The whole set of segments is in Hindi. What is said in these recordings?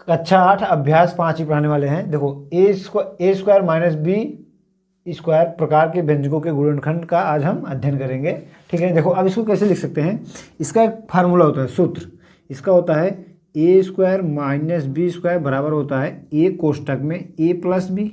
कक्षा 8 अभ्यास 5 ही पढ़ाने वाले हैं। देखो A square minus B square प्रकार के व्यंजकों के गुणनखंड का आज हम अध्ययन करेंगे। ठीक है, देखो अब इसको कैसे लिख सकते हैं, इसका एक फार्मूला होता है, सूत्र इसका होता है ए स्क्वायर माइनस बी स्क्वायर बराबर होता है ए कोष्टक में ए प्लस बी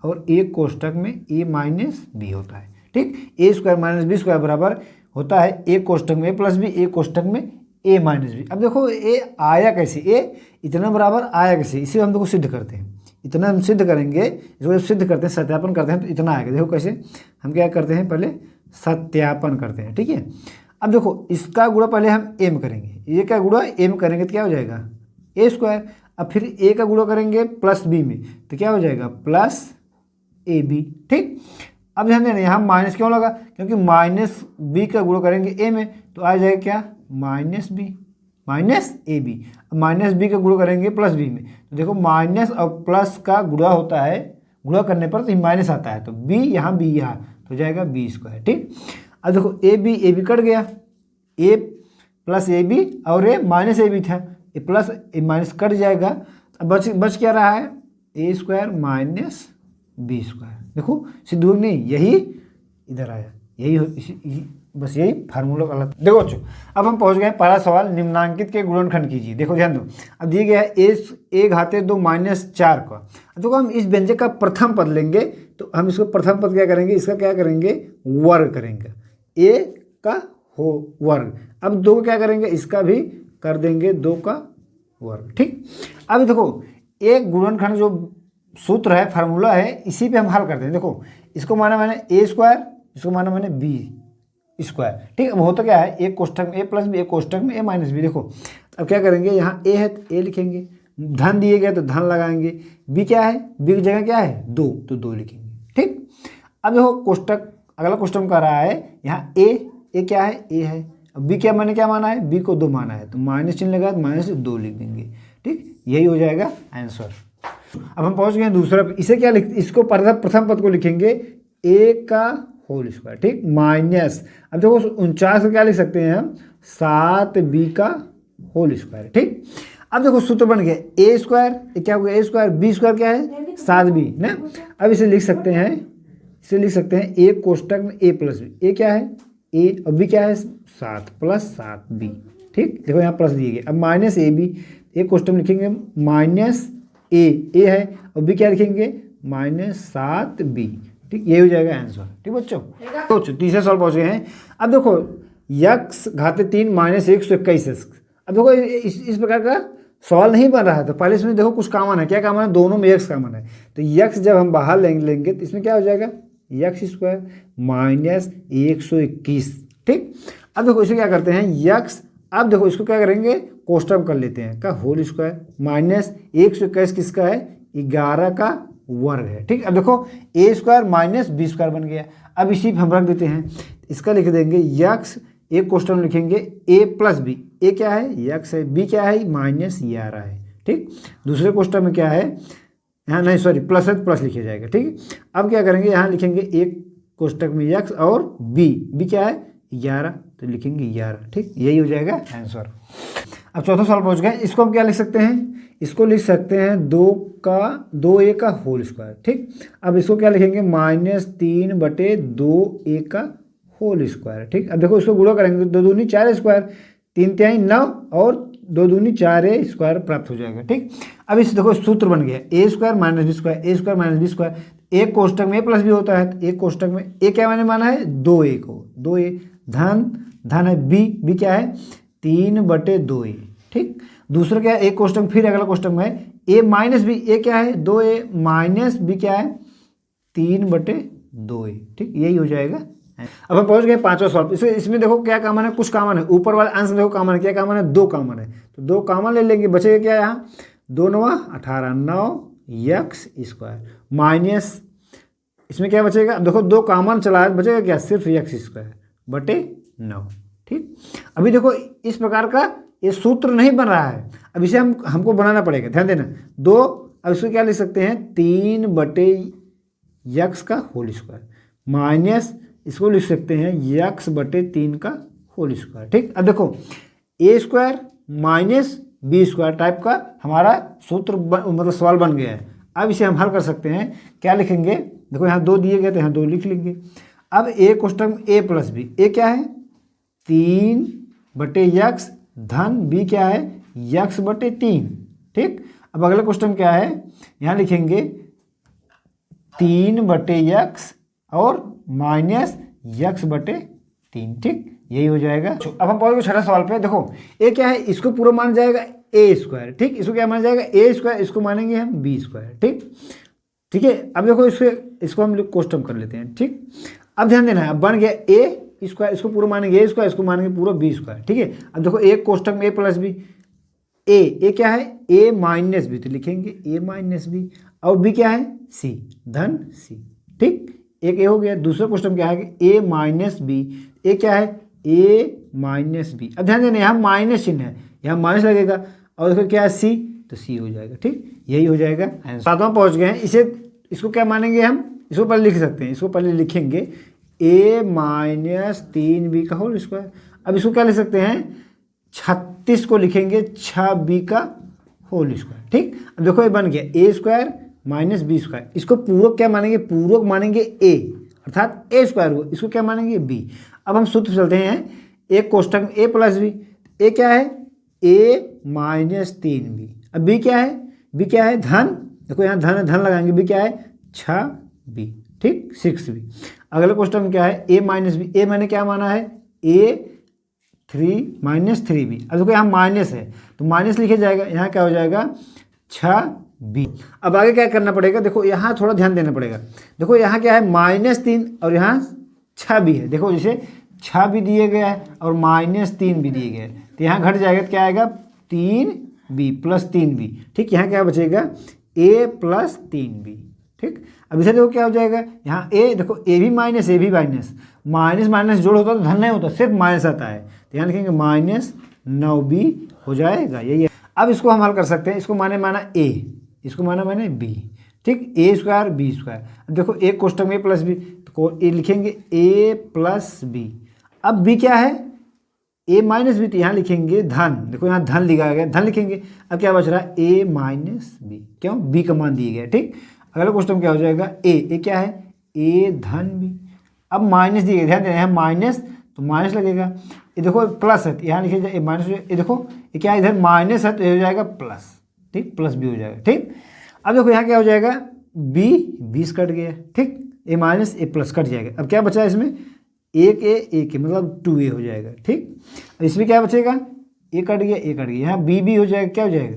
और ए कोष्टक में ए माइनस बी होता है। ठीक, ए स्क्वायर माइनस बी स्क्वायर बराबर होता है ए कोष्टक में ए प्लस बी ए कोष्टक में ए माइनस बी। अब देखो ए आया कैसे, ए इतना बराबर आया कैसे, इसे हम देखो सिद्ध करते हैं। इतना हम सिद्ध करेंगे, इसको जब सिद्ध करते हैं सत्यापन करते हैं तो इतना आएगा। देखो कैसे हम क्या करते हैं, पहले सत्यापन करते हैं। ठीक है, अब देखो इसका गुणा पहले हम एम करेंगे, ये का गुणा एम करेंगे तो क्या हो जाएगा ए स्क्वायर। अब फिर ए का गुणा करेंगे प्लस बी में तो क्या हो जाएगा प्लस ए बी। ठीक, अब ध्यान देना यहाँ माइनस क्यों लगा, क्योंकि माइनस बी का गुणा करेंगे ए में तो आ जाएगा क्या minus B minus A B. Minus B का गुणा करेंगे प्लस बी में तो देखो माइनस और प्लस का गुणा होता है, गुणा करने पर तो माइनस आता है तो बी यहाँ बी यहाँ तो हो जाएगा बी स्क्वायर। ठीक, अब देखो ए बी कट गया, ए प्लस ए बी और ए माइनस ए बी था, ए प्लस ए माइनस कट जाएगा। अब बच क्या रहा है ए स्क्वायर माइनस बी स्क्वायर। देखो सिद्ध नहीं, यही इधर आया, यही बस यही फार्मूला गलत। देखो बच्चों अब हम पहुंच गए पहला सवाल, निम्नांकित के गुणनखंड कीजिए। देखो ध्यान दो, अब दिया गया है ए घाते 2 माइनस 4 का। देखो हम इस व्यंजक का प्रथम पद लेंगे तो हम इसको प्रथम पद क्या करेंगे, इसका क्या करेंगे वर्ग करेंगे, ए का हो वर्ग। अब 2 क्या करेंगे, इसका भी कर देंगे 2 का वर्ग। ठीक, अब देखो एक गुणनखंड जो सूत्र है फार्मूला है इसी पे हम हल करते हैं। देखो इसको माना मैंने ए स्क्वायर, इसको माना मैंने बी स्क्वायर। ठीक, अब होता क्या है ए कोष्टक में ए प्लस बी ए कोष्टक में ए माइनस बी। देखो अब क्या करेंगे, यहाँ ए है तो ए लिखेंगे, धन दिए गए तो धन लगाएंगे, बी क्या है बी की जगह क्या है 2 तो 2 लिखेंगे। ठीक, अब देखो कोष्टक अगला क्वेश्चन कर रहा है यहाँ ए क्या है ए है, अब बी क्या मैंने क्या माना है बी को 2 माना है तो माइनस चिन्ह लगा तो माइनस 2 लिख देंगे। ठीक, यही हो जाएगा आंसर। अब हम पहुंच गए दूसरा, इसे क्या लिख, इसको प्रथम पद को लिखेंगे ए का होल स्क्वायर। ठीक, माइनस अब देखो 49 को क्या लिख सकते हैं हम 7b का होल स्क्वायर। ठीक, अब देखो सूत्र बन गया ए स्क्वायर क्या हो गया ए स्क्वायर, बी स्क्वायर क्या है 7b ना। अब इसे लिख सकते हैं, ए कोष्टक में ए प्लस बी, ए क्या है ए और बी क्या है 7 प्लस 7b। ठीक, देखो यहाँ प्लस दिए गए। अब माइनस ए बी, ए कोष्टक में लिखेंगे माइनस ए है और बी क्या लिखेंगे माइनस 7b। ठीक, ये हो जाएगा आंसर। ठीक बच्चों, तो तीसरे सवाल पहुंच गए हैं। अब देखो यक्स घाते 3 माइनस 121। अब देखो इस प्रकार का सवाल नहीं बन रहा है तो पहले इसमें देखो कुछ कॉमन है, क्या कॉमन है दोनों में यक्स कॉमन है तो यक्स जब हम बाहर लेंगे तो इसमें क्या हो जाएगा यक्स स्क्वायर माइनस 121। ठीक, अब देखो इसे क्या करते हैं यक्स, अब देखो इसको क्या करेंगे कोष्टक कर लेते हैं का होल स्क्वायर माइनस 121 किसका है 11 का वर्ग है। ठीक, अब देखो A square minus B square बन गया। अब इसी हम रख देते हैं, इसका लिख देंगे यक्स, एक क्वेश्चन में लिखेंगे ए प्लस बी, ए क्या है यक्स है, बी क्या है माइनस 11 है। ठीक, दूसरे क्वेश्चन में क्या है यहाँ नहीं सॉरी प्लस है तो प्लस लिखा जाएगा। ठीक, अब क्या करेंगे यहाँ लिखेंगे एक कोष्टक में यक्स और बी क्या है 11 तो लिखेंगे 11। ठीक, यही हो जाएगा आंसर। अब चौथा सवाल पहुँच गए, इसको हम क्या लिख सकते हैं, इसको लिख सकते हैं 2a का होल स्क्वायर। ठीक, अब इसको क्या लिखेंगे माइनस 3/2a का होल स्क्वायर। ठीक, अब देखो इसको गुणा करेंगे 2 दूनी 4 स्क्वायर, 3 तिहाई 9 और 2 दूनी 4 स्क्वायर प्राप्त हो जाएगा। ठीक, अब इस देखो सूत्र बन गया ए स्क्वायर माइनस बी स्क्वायर, ए स्क्वायर माइनस बी स्क्वायर, एक कोष्टक में ए प्लस बी होता है तो एक कोष्टक में ए क्या मैंने माना है 2a को 2a, धन है बी क्या है 3/2a। ठीक, दूसरा क्या है एक क्वेश्चन फिर अगला क्वेश्चन में ए माइनस बी, ए क्या है 2a माइनस बी क्या है 3/2a। ठीक, यही हो जाएगा। अब हम पहुंच गए पांचवा सवाल, इसमें देखो क्या कॉमन है कुछ कॉमन है, ऊपर वाले आंसर में देखो कॉमन है, क्या कॉमन है 2 कॉमन है तो 2 कॉमन ले लेंगे, बचेगा क्या यहाँ 2 9 18 9 यक्स स्क्वायर माइनस इसमें क्या बचेगा, अब देखो 2 कॉमन चला है बचेगा क्या सिर्फ यक्स स्क्वायर बटे 9। ठीक, अभी देखो इस प्रकार का ये सूत्र नहीं बन रहा है, अब इसे हमको बनाना पड़ेगा, ध्यान देना 2। अब इसको क्या लिख सकते हैं 3/यक्स का होल स्क्वायर माइनस इसको लिख सकते हैं यक्स बटे 3 का होल स्क्वायर। ठीक, अब देखो A square minus B square type का हमारा सूत्र मतलब सवाल बन गया है। अब इसे हम हल कर सकते हैं, क्या लिखेंगे, देखो यहाँ 2 दिए गए तो यहाँ 2 लिख लेंगे। अब ए कोष्टक ए प्लस बी, ए क्या है 3/x धन बी क्या है x/3, ठीक। अब अगले क्वेश्चन क्या है, यहाँ लिखेंगे 3/x और -x/3, ठीक, यही हो जाएगा। अब हम पहुंचे छठा सवाल पे। देखो ए क्या है, इसको पूरा मान जाएगा ए स्क्वायर, ठीक, इसको क्या माना जाएगा ए स्क्वायर, इसको मानेंगे हम बी स्क्वायर, ठीक, ठीक है। अब देखो इसको हम क्वेश्चन कर लेते हैं, ठीक। अब ध्यान देना है, अब बन गया ए स्क्वायर, इसको पूरा मानेंगे ए स्क्वायर, इसको मानेंगे पूरा बी स्क्वायर, ठीक है। अब देखो एक कोष्टक में ए प्लस बी, ए क्या है ए माइनस बी, तो लिखेंगे ए माइनस बी, और बी क्या है सी धन सी, ठीक, एक ए हो गया। दूसरा क्वेश्चन क्या है कि ए माइनस बी, ए क्या है ए माइनस बी। अब ध्यान देना यहाँ माइनस चिन्ह है, यहाँ माइनस लगेगा, और देखो क्या है सी, तो सी हो जाएगा, ठीक, यही हो जाएगा आंसर। सातवां पहुँच गए हैं, इसको क्या मानेंगे हम, इसको पहले लिख सकते हैं, इसको पहले लिखेंगे a माइनस 3b का होल स्क्वायर। अब इसको क्या लिख सकते हैं 36 को लिखेंगे 6b का होल स्क्वायर, ठीक। अब देखो ये बन गया a square minus B square, इसको पूरक क्या मानेंगे, पूरक मानेंगे a, अर्थात a स्क्वायर हुआ, इसको क्या मानेंगे b। अब हम सूत्र चलते हैं, एक कोष्टक में a प्लस बी, a क्या है a माइनस 3b, अब b क्या है धन, देखो यहाँ धन लगाएंगे, b क्या है 6b, ठीक, 6b। अगले क्वेश्चन में क्या है a माइनस बी, ए मैंने क्या माना है a 3 माइनस 3b। अब देखो यहाँ माइनस है तो माइनस लिखे जाएगा, यहाँ क्या हो जाएगा 6b। अब आगे क्या करना पड़ेगा, देखो यहाँ थोड़ा ध्यान देना पड़ेगा। देखो यहाँ क्या है -3 और यहाँ 6b है, देखो जैसे 6b दिए गया है और -3 भी दिए गए हैं, तो यहाँ घट जाएगा तो क्या आएगा 3b प्लस 3b, ठीक। यहाँ क्या बचेगा a प्लस 3b, ठीक। अब इसे देखो क्या हो जाएगा, यहाँ ए देखो ए भी माइनस माइनस माइनस जोड़ होता तो धन नहीं होता, सिर्फ माइनस आता है, तो यहाँ लिखेंगे -9b हो जाएगा, यही है। अब इसको हम हल कर सकते हैं, इसको माना ए, इसको माना बी, ठीक, ए स्क्वायर बी स्क्वायर। अब देखो एक कोष्टक में ए प्लस बी, तो ए लिखेंगे ए प्लस बी। अब बी क्या है ए माइनस बी, तो यहाँ लिखेंगे धन, देखो यहाँ धन लिखा गया, धन लिखेंगे। अब क्या बच रहा है ए माइनस बी, क्यों बी का मान दिया गया, ठीक। अगला क्वेश्चन क्या हो जाएगा ए क्या है ए धन बी। अब माइनस दिए गए, ध्यान देना है माइनस तो माइनस लगेगा, ये देखो प्लस है तो यहाँ लिखिए ए माइनस, ये देखो ये क्या है इधर माइनस है तो ये हो जाएगा प्लस, ठीक, प्लस बी हो जाएगा, ठीक। अब देखो यहाँ क्या हो जाएगा बी 20 कट गया, ठीक, ए माइनस ए प्लस कट जाएगा। अब क्या बचा है इसमें एक ए मतलब 2a हो जाएगा, ठीक। इसमें क्या बचेगा ए कट गया, यहाँ बी हो जाएगा, क्या हो जाएगा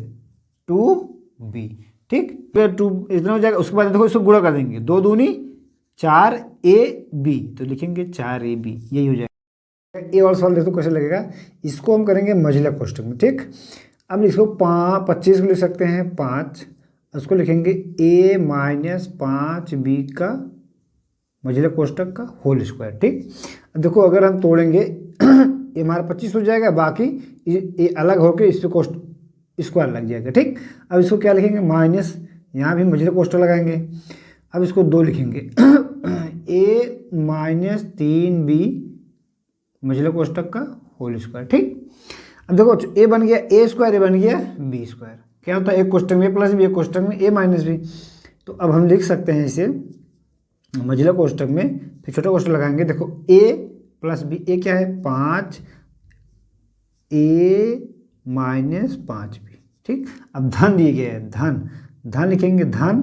2b, ठीक, 2 इतना हो जाएगा। उसके बाद देखो इसको गुणा कर देंगे, 2 दूनी 4ab, तो लिखेंगे 4ab, यही हो जाएगा। ये वाला सवाल देखो कैसे लगेगा, इसको हम करेंगे मझिला कोष्टक में, ठीक। अब इसको 25 को लिख सकते हैं 5, उसको लिखेंगे a माइनस 5b का मझिला कोष्टक का होल स्क्वायर, ठीक। अब देखो अगर हम तोड़ेंगे ये हमारा 25 हो जाएगा, बाकी ये अलग होकर इस पर स्क्वायर लग जाएगा, ठीक। अब इसको क्या लिखेंगे माइनस, यहाँ भी मझिला कोष्टक लगाएंगे। अब इसको 2 लिखेंगे a माइनस 3b मझिला कोष्टक का होल स्क्वायर, ठीक। अब देखो a बन गया a स्क्वायर, ए बन गया b स्क्वायर, क्या होता है एक कोष्टक में a प्लस बी, एक कोष्टक में a माइनस बी। तो अब हम लिख सकते हैं इसे मझिला कोष्टक में, फिर छोटा कोष्टक लगाएंगे। देखो a प्लस बी, ए क्या है 5 a माइनस 5b, ठीक। अब धन दिए गए हैं, धन लिखेंगे धन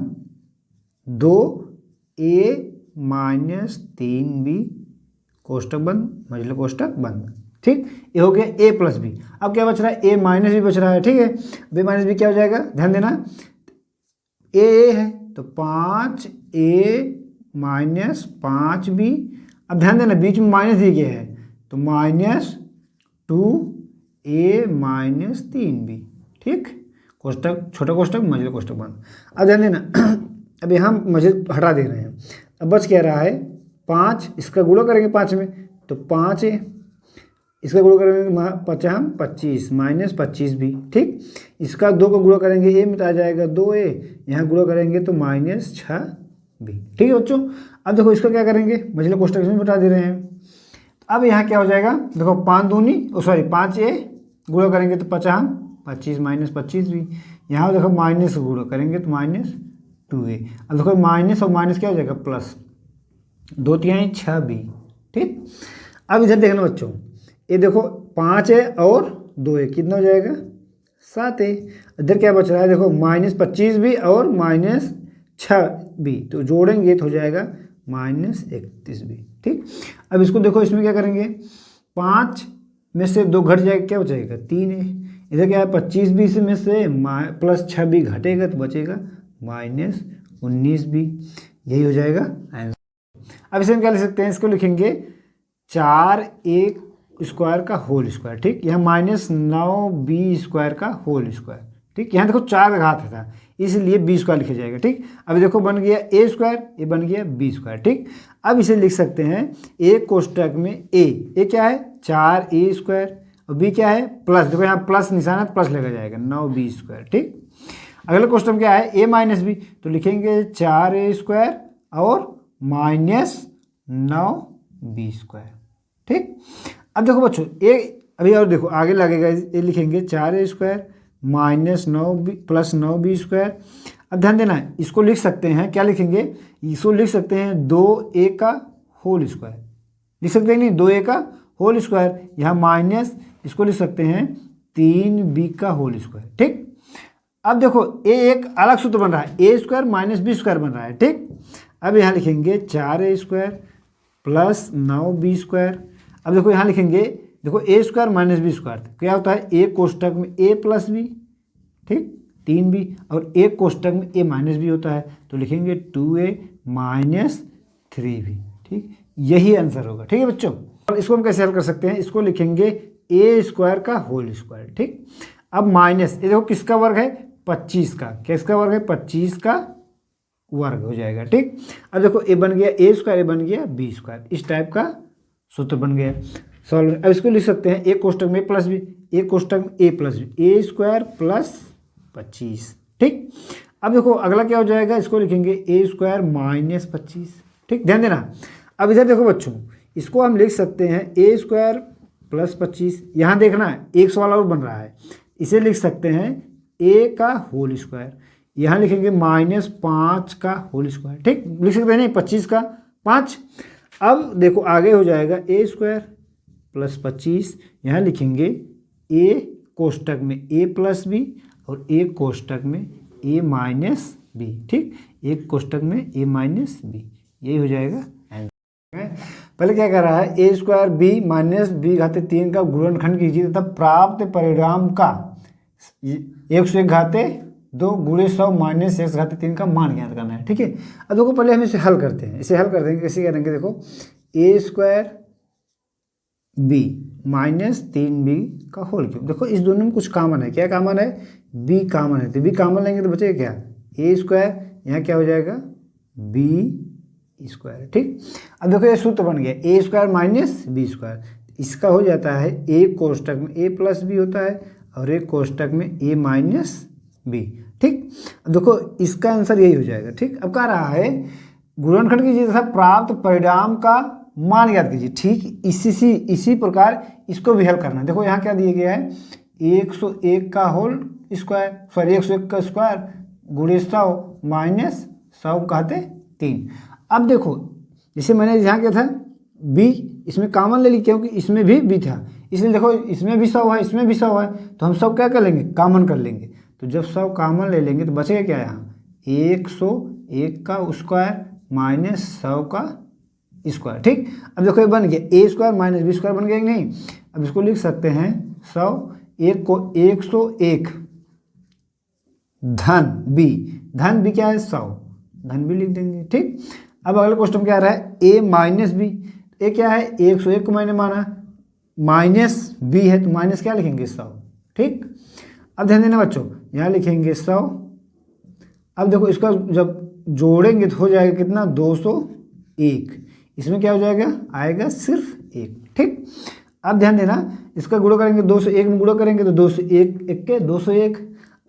2a माइनस 3b कोष्टक बंद, मझिला कोष्टक बंद, ठीक। ये हो गया a प्लस बी। अब क्या बच रहा है a माइनस बी बच रहा है, ठीक है। b माइनस बी क्या हो जाएगा, ध्यान देना a है तो 5a माइनस 5b। अब ध्यान देना बीच में माइनस दिया गया है तो -2a माइनस 3b, ठीक, कोष्टक छोटा कोष्टक मझिला कोष्टक बंद। अब ध्यान देना अब यहाँ मझिला हटा दे रहे हैं, अब बच क्या रहा है 5, इसका गुणा करेंगे 5 में तो 5a, इसका गुणा करेंगे 25 माइनस 25b, ठीक। इसका 2 का गुणा करेंगे a में तो आ जाएगा 2a, यहाँ गुणा करेंगे तो -6b, ठीक है बच्चों। अब देखो इसका क्या करेंगे मझिला कोष्टक इसमें बता दे रहे हैं। अब यहाँ क्या हो जाएगा, देखो 5 दूनी 5a गुणा करेंगे तो 50 25 माइनस 25 भी, यहाँ देखो माइनस से गुणा करेंगे तो माइनस 2a। अब देखो माइनस और माइनस क्या हो जाएगा प्लस, 2 3 6 b। ठीक, अब इधर देखना बच्चों, ये देखो 5 है और 2 है, कितना हो जाएगा 7 है। इधर क्या बच रहा है देखो माइनस 25 भी और माइनस 6 भी, तो जोड़ेंगे तो हो जाएगा माइनस 31 भी। ठीक, अब इसको देखो, इसमें क्या करेंगे, 5 में से 2 घट जाएगा, क्या बचेगा 3 है। इधर क्या है 25 भी में से प्लस 6 भी घटेगा तो बचेगा माइनस 19 भी, यही हो जाएगा आंसर। अब इसे हम क्या लिख सकते हैं, इसको लिखेंगे 4a स्क्वायर का होल स्क्वायर। ठीक, यहाँ माइनस 9b स्क्वायर का होल स्क्वायर। ठीक, यहाँ देखो 4 का घात था इसलिए b स्क्वायर लिखा जाएगा। ठीक, अब देखो बन गया a स्क्वायर, ये बन गया b स्क्वायर। ठीक, अब इसे लिख सकते हैं a कोष्टक में a क्या है 4a स्क्वायर और b क्या है प्लस, देखो यहाँ प्लस निशान है तो प्लस लगा जाएगा 9b स्क्वायर। ठीक, अगला क्वेश्चन क्या है a माइनस b, तो लिखेंगे 4a स्क्वायर और माइनस 9b स्क्वायर। ठीक, अब देखो बच्चों ए अभी और देखो आगे लगेगा, ये लिखेंगे 4a square minus 9b plus 9b square. अब ध्यान देना है, इसको लिख सकते हैं, क्या लिखेंगे, इसको लिख सकते हैं 2a का होल स्क्वायर, लिख सकते हैं नहीं 2a का होल स्क्वायर, यहाँ माइनस इसको लिख सकते हैं 3b का होल स्क्वायर। ठीक, अब देखो ए एक अलग सूत्र बन रहा है, a square minus b square बन रहा है। ठीक, अब यहाँ लिखेंगे 4a square plus 9b square. अब देखो यहाँ लिखेंगे, देखो a square minus b square, क्या होता है a कोष्टक में a प्लस b, ठीक 3b, और a कोष्टक में a माइनस b होता है, तो लिखेंगे 2a माइनस 3b। ठीक, यही आंसर होगा। ठीक है बच्चों, और इसको हम कैसे हल कर सकते हैं, इसको लिखेंगे a स्क्वायर का होल स्क्वायर। ठीक, अब माइनस ये देखो किसका वर्ग है 25 का, किसका वर्ग है 25 का वर्ग हो जाएगा। ठीक, अब देखो a बन गया a स्क्वायर, a बन गया b स्क्वायर, इस टाइप का सूत्र बन गया सॉल्व। अब इसको लिख सकते हैं a कोष्टक में प्लस b, a कोष्टक में a plus b, a square plus 25। ठीक, अब देखो अगला क्या हो जाएगा, इसको लिखेंगे a स्क्वायर माइनस 25। ठीक, ध्यान देना, अब इधर देखो बच्चों, इसको हम लिख सकते हैं a स्क्वायर प्लस 25, यहाँ देखना है 100 वाला और बन रहा है, इसे लिख सकते हैं a का होल स्क्वायर, यहाँ लिखेंगे माइनस 5 का होल स्क्वायर। ठीक, लिख सकते हैं नहीं 25 का 5। अब देखो आगे हो जाएगा a स्क्वायर प्लस 25, यहाँ लिखेंगे a कोष्टक में a प्लस b और a कोष्टक में a माइनस b। ठीक, एक कोष्टक में a माइनस b, यही हो जाएगा आंसर। पहले क्या कर रहा है, a square b minus b घाते 3 का गुणनखंड कीजिए तथा प्राप्त परिणाम का 101 घाते 2 गुणे 100 माइनस x घाते 3 का मान ज्ञात करना है। ठीक है, अब देखो पहले हम इसे हल करते हैं, इसे हल करते हैं कैसे करेंगे, देखो a square b minus 3b का होल क्यूब, देखो इस दोनों में कुछ कॉमन है, क्या कॉमन है b कॉमन है, तो b कॉमन लेंगे तो बचेगा क्या a स्क्वायर, यहाँ क्या हो जाएगा b स्क्वायर। ठीक, अब देखो ये सूत्र बन गया a square minus b square, इसका हो जाता है a कोष्टक में a प्लस b होता है और एक कोष्टक में a माइनस b। ठीक, अब देखो इसका आंसर यही हो जाएगा। ठीक, अब कह रहा है गुणनखंड कीजिए तथा प्राप्त परिणाम का मान ज्ञात कीजिए। ठीक, इसी प्रकार इसको भी हल करना है। देखो यहाँ क्या दिया गया है 101 का होल स्क्वायर, सॉरी 101 का स्क्वायर गुणे 100 माइनस 100 कहते 3। अब देखो जैसे मैंने यहाँ क्या था b, इसमें कॉमन ले ली क्योंकि इसमें भी b था, इसलिए देखो इसमें भी 100 है इसमें भी 100 है, तो हम सब क्या कर लेंगे कॉमन कर लेंगे, तो जब 100 कॉमन ले लेंगे तो बचेगा क्या यहाँ 101 का स्क्वायर माइनस 100 का स्क्वायर। ठीक, अब देखो ये बन गया a square minus b square बन गया कि नहीं। अब इसको लिख सकते हैं 100 1 को 101 धन b क्या है 100, धन b लिख देंगे। ठीक, अब अगला क्वेश्चन क्या आ रहा है a माइनस b, ए क्या है 101 को मैंने माना माइनस b है तो माइनस क्या लिखेंगे 100। ठीक, अब ध्यान देना बच्चों, यहाँ लिखेंगे 100। अब देखो इसका जब जोड़ेंगे तो हो जाएगा कितना 201, इसमें क्या हो जाएगा आएगा सिर्फ 1। ठीक, अब ध्यान देना इसका गुणा करेंगे 201 में गुणा करेंगे तो 201 1 के 201।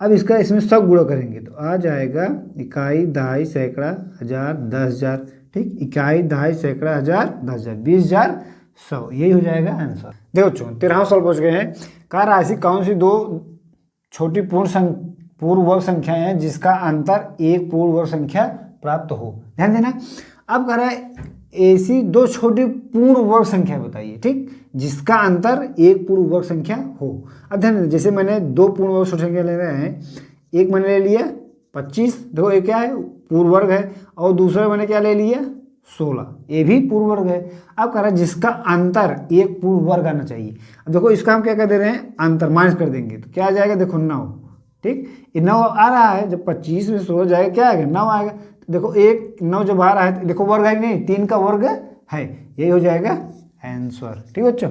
अब इसका इसमें सब गुणा करेंगे तो आ जाएगा इकाई दहाई सैकड़ा हज़ार 10,000। ठीक, इकाई दहाई सैकड़ा हज़ार 10,000 20,000 100, यही हो जाएगा आंसर। देखो बच्चों 13वां सवाल पहुँच गए हैं। कह रहा है ऐसी कौन सी दो छोटी पूर्ण वर्ग संख्या है जिसका अंतर एक पूर्ण वर्ग संख्या प्राप्त हो। ध्यान देना, अब कह रहा है ऐसी दो छोटी पूर्ण वर्ग संख्या बताइए, ठीक, जिसका अंतर एक पूर्ण वर्ग संख्या हो। अब ध्यान देना, जैसे मैंने दो पूर्ण वर्ग संख्या ले रहे हैं, एक मैंने ले लिया 25, देखो ये क्या है पूर्ण वर्ग है, और दूसरा मैंने क्या ले लिया 16, ये भी पूर्ण वर्ग है। अब कह रहा है जिसका अंतर एक पूर्ण वर्ग आना चाहिए। अब देखो इसका हम क्या कर दे रहे हैं, अंतर माइनस कर देंगे तो क्या आ जाएगा, देखो 9, ठीक, ये 9 आ रहा है, जब 25 में 16 जाएगा क्या आएगा 9 आएगा। तो देखो 9 जब आ रहा है तो देखो वर्ग है कि नहीं, 3 का वर्ग है, यही हो जाएगा आंसर। ठीक है बच्चों।